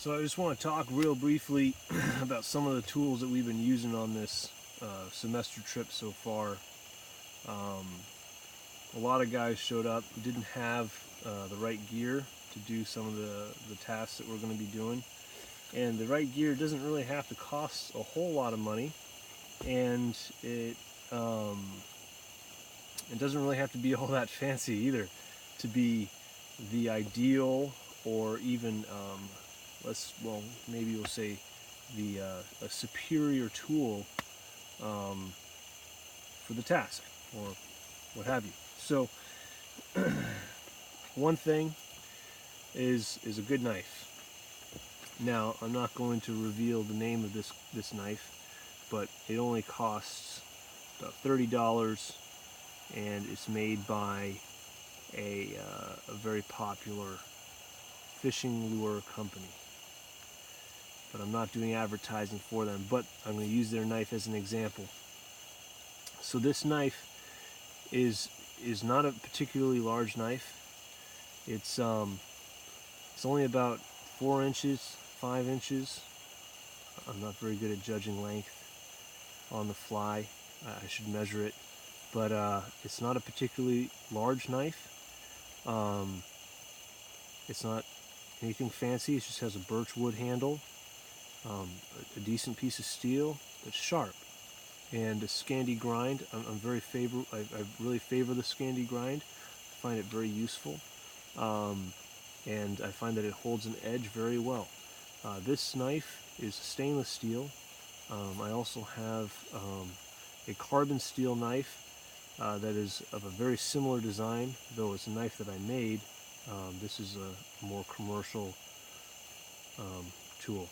So I just want to talk real briefly about some of the tools that we've been using on this semester trip so far. A lot of guys showed up who didn't have the right gear to do some of the tasks that we're going to be doing. And the right gear doesn't really have to cost a whole lot of money, and it doesn't really have to be all that fancy either to be the ideal, or even maybe we'll say a superior tool for the task or what have you. So one thing is a good knife. Now, I'm not going to reveal the name of this knife, but it only costs about $30, and it's made by a very popular fishing lure company. But I'm not doing advertising for them, but I'm going to use their knife as an example. So this knife is not a particularly large knife. It's only about 4 inches, 5 inches. I'm not very good at judging length on the fly. I should measure it, but it's not a particularly large knife. It's not anything fancy. It just has a birch wood handle, a decent piece of steel that's sharp, and a Scandi grind. I really favor the Scandi grind. I find it very useful, and I find that it holds an edge very well. This knife is stainless steel. I also have a carbon steel knife that is of a very similar design, though it's a knife that I made. This is a more commercial tool.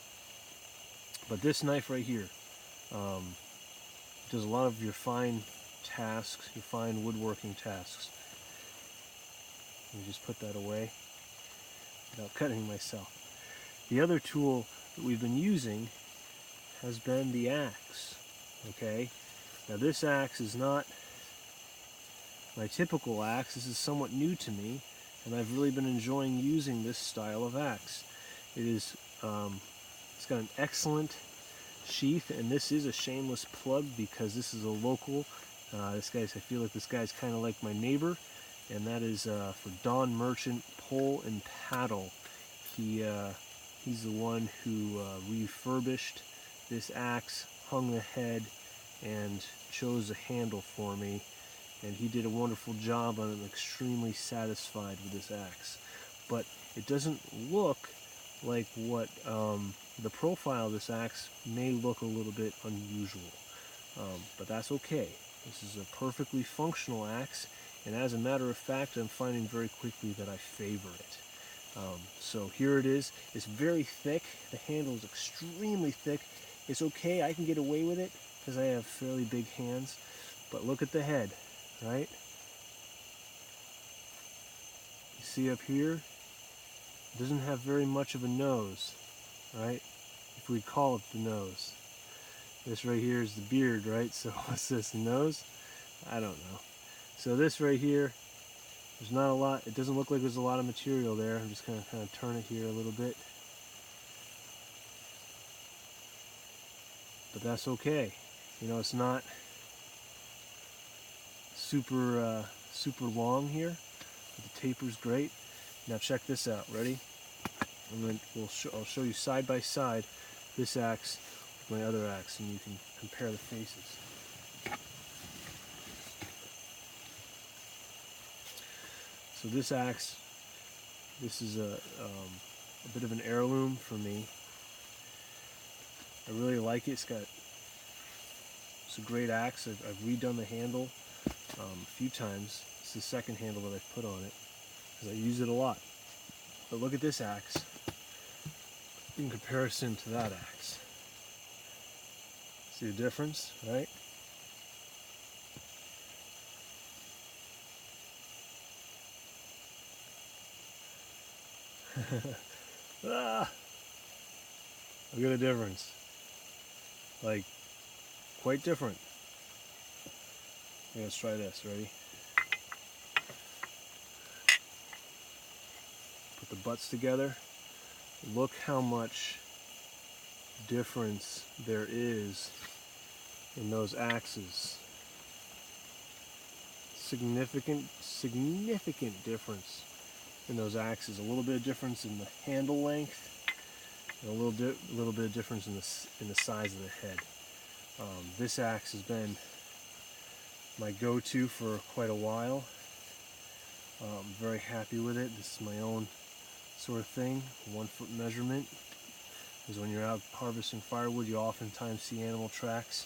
But this knife right here does a lot of your fine tasks, your fine woodworking tasks. Let me just put that away without cutting myself. The other tool that we've been using has been the axe. Okay, now this axe is not my typical axe. This is somewhat new to me, and I've really been enjoying using this style of axe. It's got an excellent sheath, and this is a shameless plug because this is a local. I feel like this guy's kind of like my neighbor, and that is for Don Merchant Pole and Paddle. He's the one who refurbished this axe, hung the head, and chose a handle for me. And he did a wonderful job on it. I'm extremely satisfied with this axe. But it doesn't look like what the profile of this axe may look a little bit unusual. But that's okay. This is a perfectly functional axe, and as a matter of fact, I'm finding very quickly that I favor it. So here it is. It's very thick. The handle is extremely thick. It's okay. I can get away with it because I have fairly big hands. But look at the head, right? You see up here? It doesn't have very much of a nose, right? If we call it the nose. This right here is the beard, right? So what's this, the nose? I don't know. So this right here, there's not a lot. It doesn't look like there's a lot of material there. I'm just going to kind of turn it here a little bit. But that's okay. You know, it's not super long here. But the taper's great. Now check this out. Ready? I'll show you side by side this axe with my other axe, and you can compare the faces. So this axe, this is a bit of an heirloom for me. I really like it. It's a great axe. I've redone the handle a few times. It's the second handle that I've put on it because I use it a lot. But look at this axe in comparison to that axe. See the difference, right? Look at the difference. Like, quite different. Okay, let's try this. Ready? Put the butts together. look how much difference there is in those axes. Significant difference in those axes. A little bit of difference in the handle length, and a little bit of difference in the size of the head. This axe has been my go-to for quite a while. I'm very happy with it. This is my own sort of thing. 1 foot measurement. Because when you're out harvesting firewood, you oftentimes see animal tracks.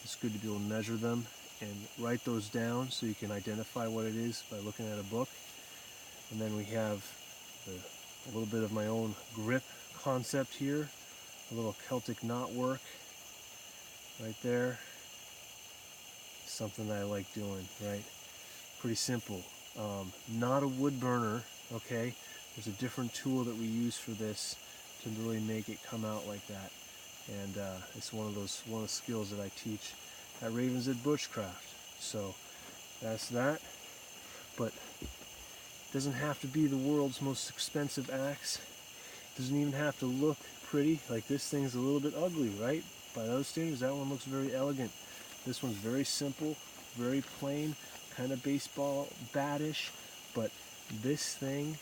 It's good to be able to measure them and write those down so you can identify what it is by looking at a book. And then we have a little bit of my own grip concept here. A little Celtic knot work right there. Something that I like doing, right? Pretty simple. Not a wood burner, okay? There's a different tool that we use for this to really make it come out like that. And it's one of the skills that I teach at Ravens at Bushcraft. So that's that. But it doesn't have to be the world's most expensive axe. It doesn't even have to look pretty. Like this thing's a little bit ugly, right? By those standards, that one looks very elegant. This one's very simple, very plain, kind of baseball bat-ish, but this thing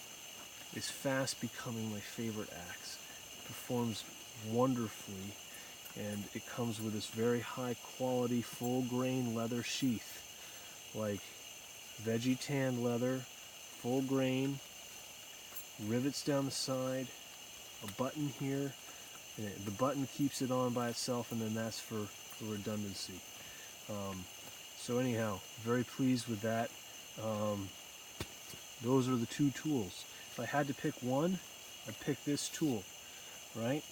is fast becoming my favorite axe. It performs wonderfully, and it comes with this very high quality full grain leather sheath, like veggie tanned leather, full grain, rivets down the side, a button here, and the button keeps it on by itself, and then that's for redundancy. So anyhow, very pleased with that. Those are the 2 tools. If I had to pick one, I'd pick this tool, right?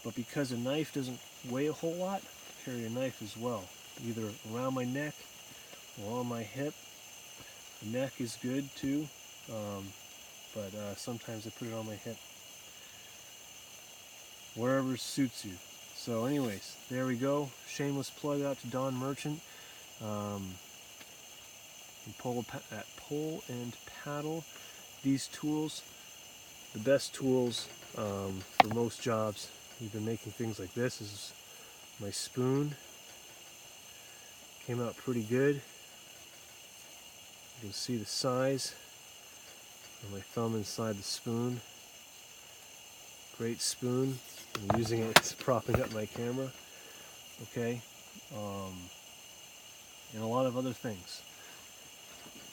But because a knife doesn't weigh a whole lot, I carry a knife as well, either around my neck or on my hip. The neck is good too, but sometimes I put it on my hip. Wherever suits you. So anyways, there we go. Shameless plug out to Don Merchant. At Pole and Paddle. These tools, the best tools for most jobs. We've been making things like this. This is my spoon. Came out pretty good. You can see the size of my thumb inside the spoon. Great spoon. I'm using it as propping up my camera. Okay. And a lot of other things.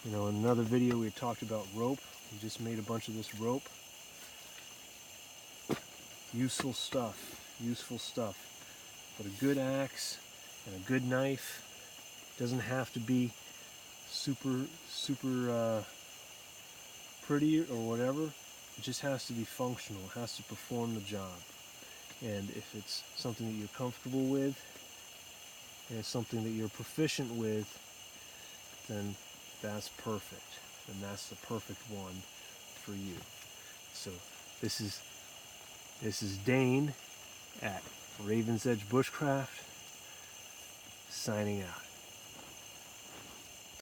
You know, in another video we had talked about rope. We just made a bunch of this rope. Useful stuff. But a good axe and a good knife doesn't have to be super pretty or whatever. It just has to be functional. It has to perform the job. And if it's something that you're comfortable with, and it's something that you're proficient with, then that's perfect. And that's the perfect one for you. So this is Dane at Raven's Edge Bushcraft, signing out.